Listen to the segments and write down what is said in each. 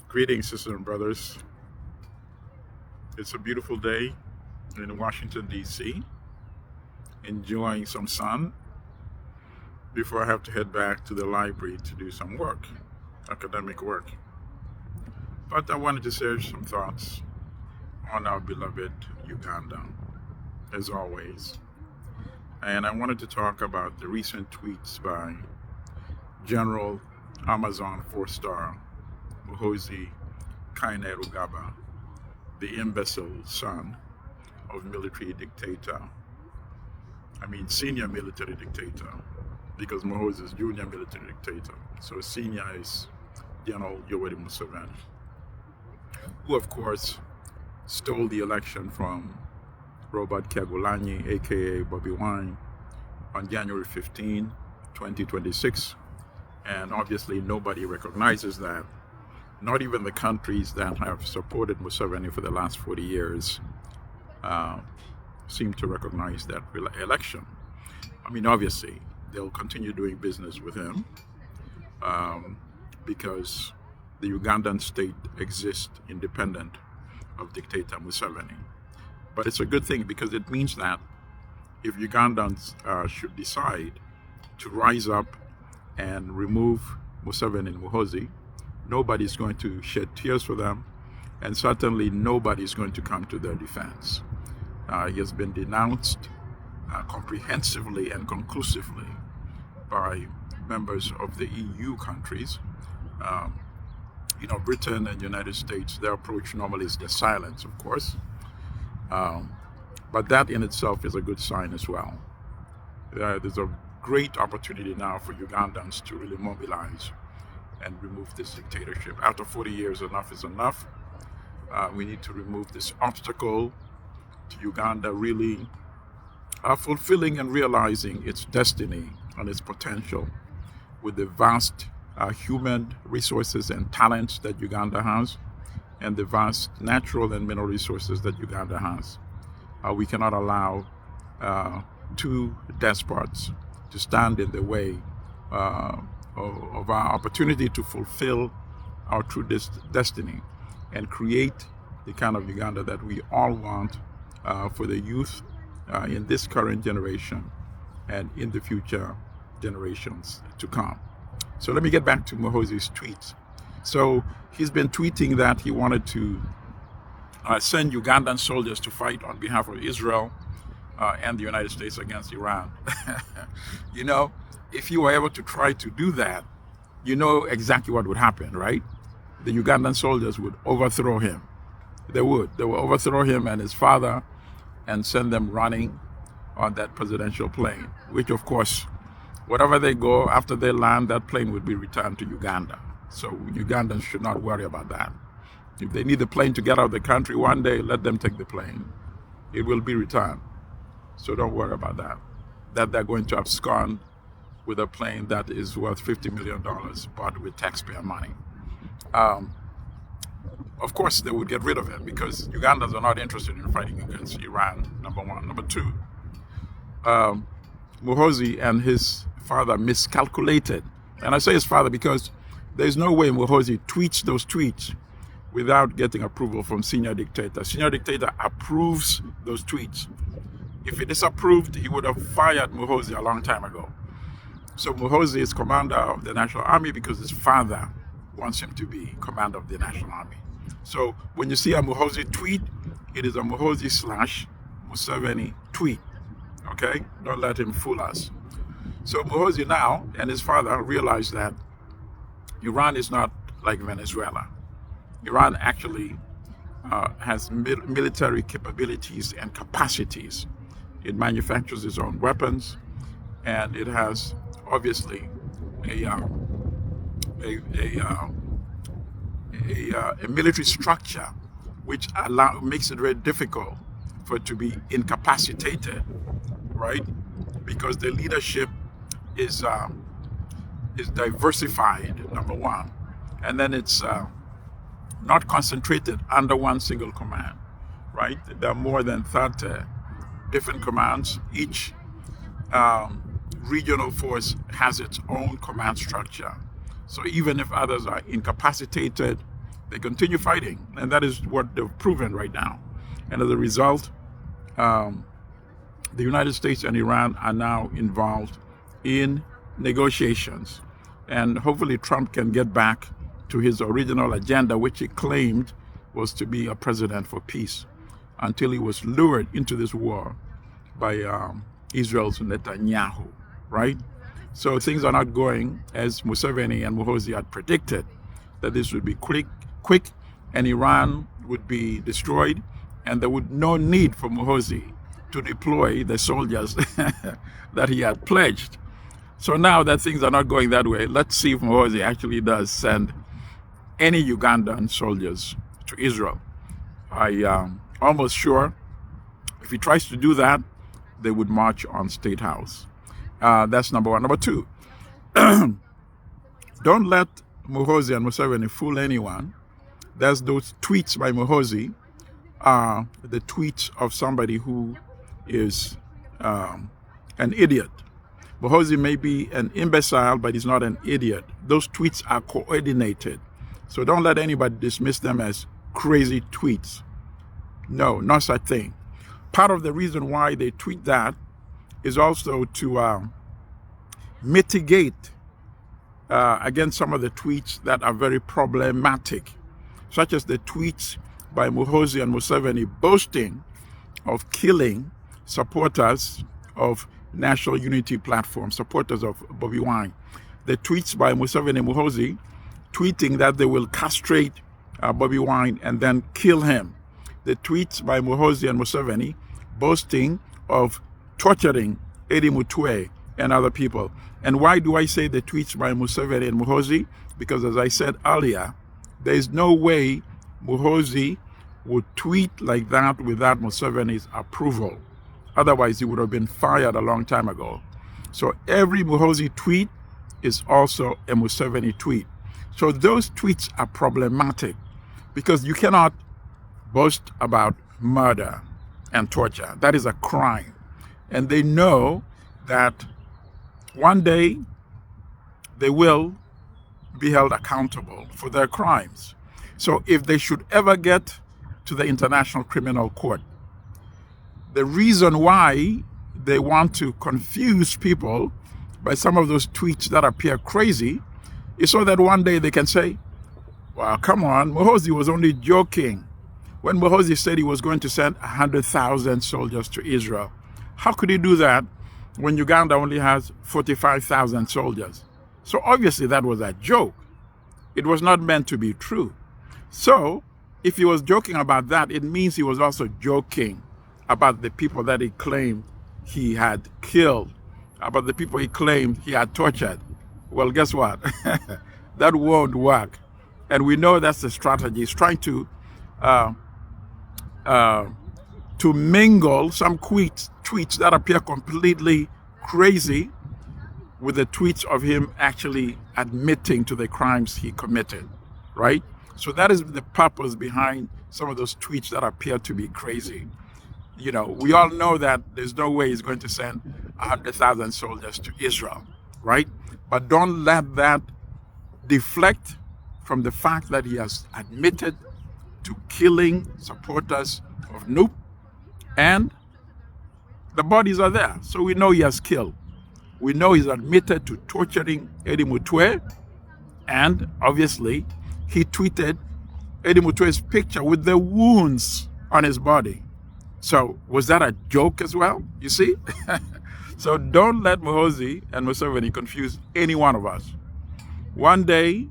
Greetings, sisters and brothers. It's a beautiful day in Washington, D.C., enjoying some sun before I have to head back to the library to do some work, academic work. But I wanted to share some thoughts on our beloved Uganda, as always. And I wanted to talk about the recent tweets by General Amazon 4-star Muhoozi Kainerugaba, the imbecile son of senior military dictator, because Muhoozi is junior military dictator. So senior is General Museveni, who of course stole the election from Robert Kyagulanyi, aka Bobby Wine, on January 15, 2026. And obviously nobody recognizes that. Not even the countries that have supported Museveni for the last 40 years seem to recognize that election. I mean, obviously, they'll continue doing business with him because the Ugandan state exists independent of dictator Museveni. But it's a good thing because it means that if Ugandans should decide to rise up and remove Museveni and Muhoozi, nobody's going to shed tears for them, and certainly nobody's going to come to their defense. He has been denounced comprehensively and conclusively by members of the EU countries. Britain and United States, their approach normally is the silence, of course. But that in itself is a good sign as well. There's a great opportunity now for Ugandans to really mobilize and remove this dictatorship. After 40 years, enough is enough. We need to remove this obstacle to Uganda really fulfilling and realizing its destiny and its potential with the vast human resources and talents that Uganda has, and the vast natural and mineral resources that Uganda has. We cannot allow two despots to stand in the way of our opportunity to fulfill our true destiny and create the kind of Uganda that we all want for the youth in this current generation and in the future generations to come. So let me get back to Muhoozi's tweets. So he's been tweeting that he wanted to send Ugandan soldiers to fight on behalf of Israel and the United States against Iran. If you were able to try to do that, you know exactly what would happen, right? The Ugandan soldiers would overthrow him. They would overthrow him and his father and send them running on that presidential plane, which of course, wherever they go, after they land, that plane would be returned to Uganda. So Ugandans should not worry about that. If they need the plane to get out of the country one day, let them take the plane. It will be returned. So don't worry about that. That they're going to abscond with a plane that is worth $50 million, bought with taxpayer money. Of course, they would get rid of it because Ugandans are not interested in fighting against Iran, number one. Number two, Muhoozi and his father miscalculated. And I say his father because there's no way Muhoozi tweets those tweets without getting approval from senior dictator. Senior dictator approves those tweets. If he disapproved, he would have fired Muhoozi a long time ago. So Muhoozi is commander of the National Army because his father wants him to be commander of the National Army. So when you see a Muhoozi tweet, it is a Muhoozi / Museveni tweet. Okay? Don't let him fool us. So Muhoozi now and his father realize that Iran is not like Venezuela. Iran actually has military capabilities and capacities. It manufactures its own weapons, and it has obviously a military structure which makes it very difficult for it to be incapacitated, right? Because the leadership is diversified, number one, and then it's not concentrated under one single command, right? There are more than 30 different commands. Each regional force has its own command structure. So even if others are incapacitated, They continue fighting, and that is what they've proven right now. And as a result, the United States and Iran are now involved in negotiations. And hopefully Trump can get back to his original agenda, which he claimed was to be a president for peace, until he was lured into this war by Israel's Netanyahu, right? So things are not going as Museveni and Muhoozi had predicted, that this would be quick, and Iran would be destroyed, and there would no need for Muhoozi to deploy the soldiers that he had pledged. So now that things are not going that way, let's see if Muhoozi actually does send any Ugandan soldiers to Israel. I am almost sure if he tries to do that, they would march on State House. That's number one. Number two, don't let Muhoozi and Museveni fool anyone. There's those tweets by Muhoozi, the tweets of somebody who is an idiot. Muhoozi may be an imbecile, but he's not an idiot. Those tweets are coordinated. So don't let anybody dismiss them as crazy tweets. No, not such thing. Part of the reason why they tweet that is also to mitigate against some of the tweets that are very problematic, such as the tweets by Muhoozi and Museveni boasting of killing supporters of National Unity Platform, supporters of Bobi Wine. The tweets by Museveni and Muhoozi tweeting that they will castrate Bobi Wine and then kill him. The tweets by Muhoozi and Museveni boasting of torturing Eddie Mutwe and other people. And why do I say the tweets by Museveni and Muhoozi? Because as I said earlier, there is no way Muhoozi would tweet like that without Museveni's approval. Otherwise, he would have been fired a long time ago. So every Muhoozi tweet is also a Museveni tweet. So those tweets are problematic because you cannot boast about murder and torture. That is a crime. And they know that one day they will be held accountable for their crimes. So if they should ever get to the International Criminal Court, the reason why they want to confuse people by some of those tweets that appear crazy is so that one day they can say, well, come on, Muhoozi was only joking. When Muhoozi said he was going to send 100,000 soldiers to Israel, how could he do that when Uganda only has 45,000 soldiers? So obviously that was a joke. It was not meant to be true. So if he was joking about that, it means he was also joking about the people that he claimed he had killed, about the people he claimed he had tortured. Well, guess what? That won't work. And we know that's the strategy. He's trying to mingle some tweets that appear completely crazy with the tweets of him actually admitting to the crimes he committed, right? So that is the purpose behind some of those tweets that appear to be crazy. You know, we all know that there's no way he's going to send 100,000 soldiers to Israel, right? But don't let that deflect from the fact that he has admitted to killing supporters of NUP, and the bodies are there. So we know he has killed. We know he's admitted to torturing Eddie Mutwe, and obviously he tweeted Eddie Mutwe's picture with the wounds on his body. So was that a joke as well? You see? So don't let Muhoozi and Museveni confuse any one of us. One day,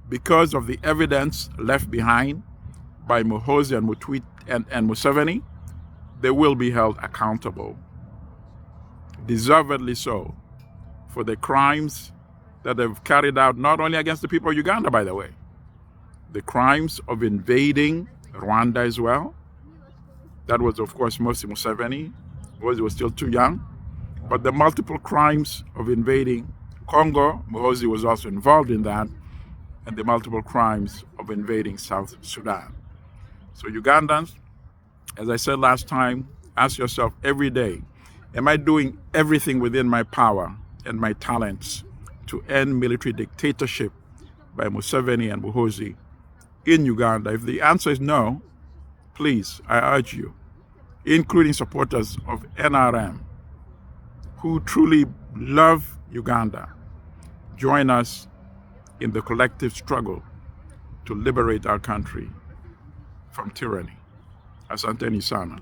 because of the evidence left behind by Muhoozi and Museveni, they will be held accountable, deservedly so, for the crimes that they've carried out, not only against the people of Uganda, by the way, the crimes of invading Rwanda as well. That was, of course, mostly Museveni, because he was still too young. But the multiple crimes of invading Congo, Muhoozi was also involved in that, and the multiple crimes of invading South Sudan. So Ugandans, as I said last time, ask yourself every day, am I doing everything within my power and my talents to end military dictatorship by Museveni and Muhoozi in Uganda? If the answer is no, please, I urge you, including supporters of NRM, who truly love Uganda, join us in the collective struggle to liberate our country from tyranny. Asanteni sana.